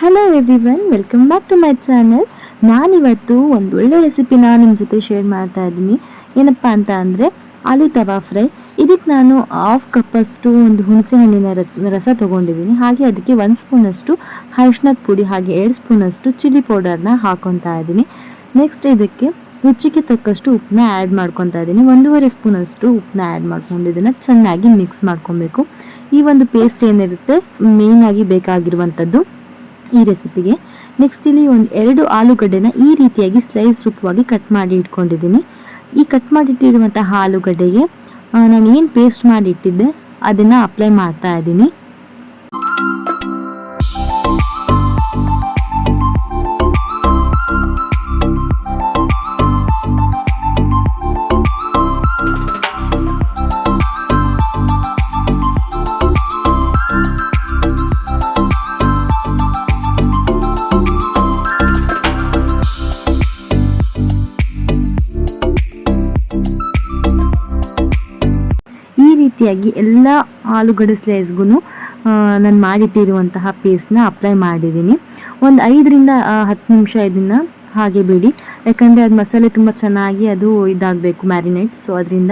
Hello everyone, welcome back to my channel. ನಾನಿವತ್ತು ಒಂದು ಒಳ್ಳೆ ರೆಸಿಪಿನ ನಿಮ್ಮ ಜೊತೆ ಶೇರ್ ಮಾಡ್ತಾ ಇದ್ದೀನಿ. ಏನಪ್ಪ ಅಂತ ಅಂದರೆ ಆಲೂ ತವಾ ಫ್ರೈ. ಇದಕ್ಕೆ ನಾನು ಹಾಫ್ ಕಪ್ಪಷ್ಟು ಒಂದು ಹುಣಸೆ ಹಣ್ಣಿನ ರಸ ತೊಗೊಂಡಿದ್ದೀನಿ. ಹಾಗೆ ಅದಕ್ಕೆ 1 ಸ್ಪೂನಷ್ಟು ಅರಿಶಿಣದ ಪುಡಿ ಹಾಗೆ 2 ಸ್ಪೂನಷ್ಟು ಚಿಲ್ಲಿ ಪೌಡರ್ನ ಹಾಕೊತಾ ಇದ್ದೀನಿ. ನೆಕ್ಸ್ಟ್ ಇದಕ್ಕೆ ರುಚಿಗೆ ತಕ್ಕಷ್ಟು ಉಪ್ಪನ್ನ ಆ್ಯಡ್ ಮಾಡ್ಕೊತಾ ಇದ್ದೀನಿ. 1.5 ಸ್ಪೂನಷ್ಟು ಉಪ್ಪನ್ನ ಆ್ಯಡ್ ಮಾಡ್ಕೊಂಡು ಇದನ್ನು ಚೆನ್ನಾಗಿ ಮಿಕ್ಸ್ ಮಾಡ್ಕೊಬೇಕು. ಈ ಒಂದು ಪೇಸ್ಟ್ ಏನಿರುತ್ತೆ ಮೇಯ್ನಾಗಿ ಬೇಕಾಗಿರುವಂಥದ್ದು ಈ ರೆಸಿಪಿಗೆ. ನೆಕ್ಸ್ಟ್ ಇಲ್ಲಿ ಒಂದು 2 ಆಲೂಗಡ್ಡೆನ ಈ ರೀತಿಯಾಗಿ ಸ್ಲೈಸ್ ರೂಪವಾಗಿ ಕಟ್ ಮಾಡಿ ಇಟ್ಕೊಂಡಿದ್ದೀನಿ. ಈ ಕಟ್ ಮಾಡಿಟ್ಟಿರುವಂತಹ ಆಲೂಗಡ್ಡೆಗೆ ನಾನು ಏನು ಪೇಸ್ಟ್ ಮಾಡಿ ಇಟ್ಟಿದ್ದೆ ಅದನ್ನು ಅಪ್ಲೈ ಮಾಡ್ತಾ ಇದ್ದೀನಿ. ಈ ರೀತಿಯಾಗಿ ಎಲ್ಲ ಆಲೂಗಡ್ಡೆ ಸ್ಲೈಸ್ಗೂ ನಾನು ಮಾಡಿಟ್ಟಿರುವಂತಹ ಪೇಸ್ಟ್ನ ಅಪ್ಲೈ ಮಾಡಿದ್ದೀನಿ. ಒಂದು 5ರಿಂದ 10 ನಿಮಿಷ ಇದನ್ನು ಹಾಗೆ ಬಿಡಿ, ಯಾಕಂದರೆ ಅದು ಮಸಾಲೆ ತುಂಬ ಚೆನ್ನಾಗಿ ಅದು ಇದಾಗಬೇಕು ಮ್ಯಾರಿನೇಟ್. ಸೊ ಅದರಿಂದ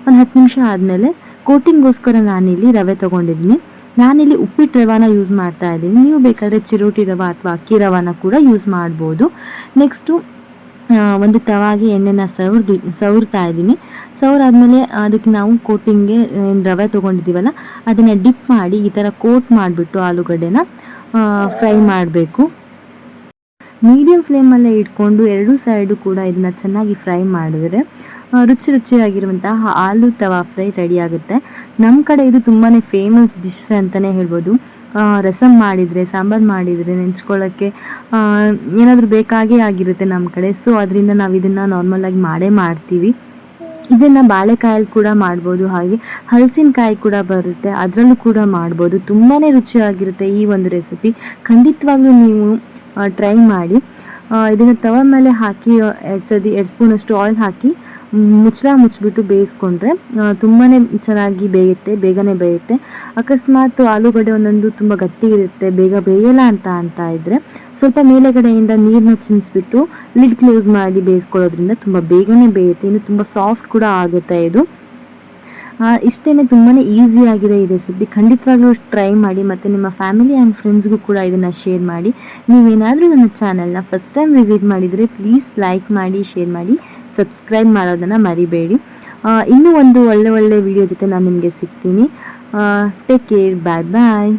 ಒಂದು 10 ನಿಮಿಷ ಆದಮೇಲೆ ಕೋಟಿಂಗ್ಗೋಸ್ಕರ ನಾನಿಲ್ಲಿ ರವೆ ತೊಗೊಂಡಿದ್ದೀನಿ. ನಾನಿಲ್ಲಿ ಉಪ್ಪಿಟ್ಟು ರವಾನ ಯೂಸ್ ಮಾಡ್ತಾ ಇದ್ದೀನಿ. ನೀವು ಬೇಕಾದರೆ ಚಿರೋಟಿ ರವೆ ಅಥವಾ ಅಕ್ಕಿ ರವಾನ ಕೂಡ ಯೂಸ್ ಮಾಡ್ಬೋದು. ನೆಕ್ಸ್ಟು ಒಂದು ತವಾಗೆ ಎಣ್ಣೆನ ಸವರ್ತಾ ಇದ್ದೀನಿ. ಸವರಾದ್ಮೇಲೆ ಅದಕ್ಕೆ ನಾವು ಕೋಟಿಂಗ್ಗೆ ಏನು ರವೆ ತೊಗೊಂಡಿದ್ದೀವಲ್ಲ ಅದನ್ನು ಡಿಪ್ ಮಾಡಿ ಈ ಥರ ಕೋಟ್ ಮಾಡಿಬಿಟ್ಟು ಆಲೂಗಡ್ಡೆನ ಫ್ರೈ ಮಾಡಬೇಕು. ಮೀಡಿಯಮ್ ಫ್ಲೇಮಲ್ಲೇ ಇಟ್ಕೊಂಡು 2 ಸೈಡು ಕೂಡ ಇದನ್ನು ಚೆನ್ನಾಗಿ ಫ್ರೈ ಮಾಡಿದ್ರೆ ರುಚಿಯಾಗಿರುವಂತಹ ಆಲೂ ತವಾ ಫ್ರೈ ರೆಡಿ ಆಗುತ್ತೆ. ನಮ್ಮ ಕಡೆ ಇದು ತುಂಬಾ ಫೇಮಸ್ ಡಿಶ್ ಅಂತಲೇ ಹೇಳ್ಬೋದು. ರಸಮ್ ಮಾಡಿದರೆ, ಸಾಂಬಾರು ಮಾಡಿದರೆ ನೆಂಚ್ಕೊಳ್ಳೋಕ್ಕೆ ಏನಾದರೂ ಬೇಕಾಗೇ ಆಗಿರುತ್ತೆ ನಮ್ಮ ಕಡೆ. ಸೊ ಅದರಿಂದ ನಾವು ಇದನ್ನು ನಾರ್ಮಲಾಗಿ ಮಾಡ್ತೀವಿ. ಇದನ್ನು ಬಾಳೆಕಾಯಲ್ಲಿ ಕೂಡ ಮಾಡ್ಬೋದು, ಹಾಗೆ ಹಲಸಿನಕಾಯಿ ಕೂಡ ಬರುತ್ತೆ, ಅದರಲ್ಲೂ ಕೂಡ ಮಾಡ್ಬೋದು. ತುಂಬಾ ರುಚಿಯಾಗಿರುತ್ತೆ ಈ ಒಂದು ರೆಸಿಪಿ. ಖಂಡಿತವಾಗ್ಲೂ ನೀವು ಟ್ರೈ ಮಾಡಿ. ಇದನ್ನು ತವ ಮೇಲೆ ಹಾಕಿ 2 ಸ್ಪೂನಷ್ಟು ಆಯಿಲ್ ಹಾಕಿ ಮುಚ್ಚಿಬಿಟ್ಟು ಬೇಯಿಸ್ಕೊಂಡ್ರೆ ತುಂಬಾ ಚೆನ್ನಾಗಿ ಬೇಗನೆ ಬೇಯುತ್ತೆ. ಅಕಸ್ಮಾತ್ ಆಲೂಗಡ್ಡೆ ಒಂದೊಂದು ತುಂಬ ಗಟ್ಟಿ ಇರುತ್ತೆ, ಬೇಗ ಬೇಯಲ್ಲ ಅಂತ ಇದ್ದರೆ ಸ್ವಲ್ಪ ಮೇಲೆಗಡೆಯಿಂದ ನೀರನ್ನ ಚಿಮ್ಮಿಸ್ಬಿಟ್ಟು ಲಿಡ್ ಕ್ಲೋಸ್ ಮಾಡಿ ಬೇಯಿಸ್ಕೊಳ್ಳೋದ್ರಿಂದ ತುಂಬ ಬೇಗನೆ ಬೇಯುತ್ತೆ. ಇನ್ನು ತುಂಬ ಸಾಫ್ಟ್ ಕೂಡ ಆಗುತ್ತೆ ಇದು. ಇಷ್ಟೇ, ತುಂಬಾ ಈಸಿಯಾಗಿದೆ ಈ ರೆಸಿಪಿ. ಖಂಡಿತವಾಗ್ಲೂ ಟ್ರೈ ಮಾಡಿ ಮತ್ತು ನಿಮ್ಮ ಫ್ಯಾಮಿಲಿ ಆ್ಯಂಡ್ ಫ್ರೆಂಡ್ಸ್ಗೂ ಕೂಡ ಇದನ್ನು ಶೇರ್ ಮಾಡಿ. ನೀವೇನಾದರೂ ನನ್ನ ಚಾನಲ್ನ ಫಸ್ಟ್ ಟೈಮ್ ವಿಸಿಟ್ ಮಾಡಿದರೆ ಪ್ಲೀಸ್ ಲೈಕ್ ಮಾಡಿ, ಶೇರ್ ಮಾಡಿ, ಸಬ್ಸ್ಕ್ರೈಬ್ ಮಾಡೋದನ್ನು ಮರಿಬೇಡಿ. ಇನ್ನೂ ಒಂದು ಒಳ್ಳೆ ವಿಡಿಯೋ ಜೊತೆ ನಾನು ನಿಮಗೆ ಸಿಗ್ತೀನಿ. ಟೇಕ್ ಕೇರ್, ಬಾಯ್ ಬಾಯ್.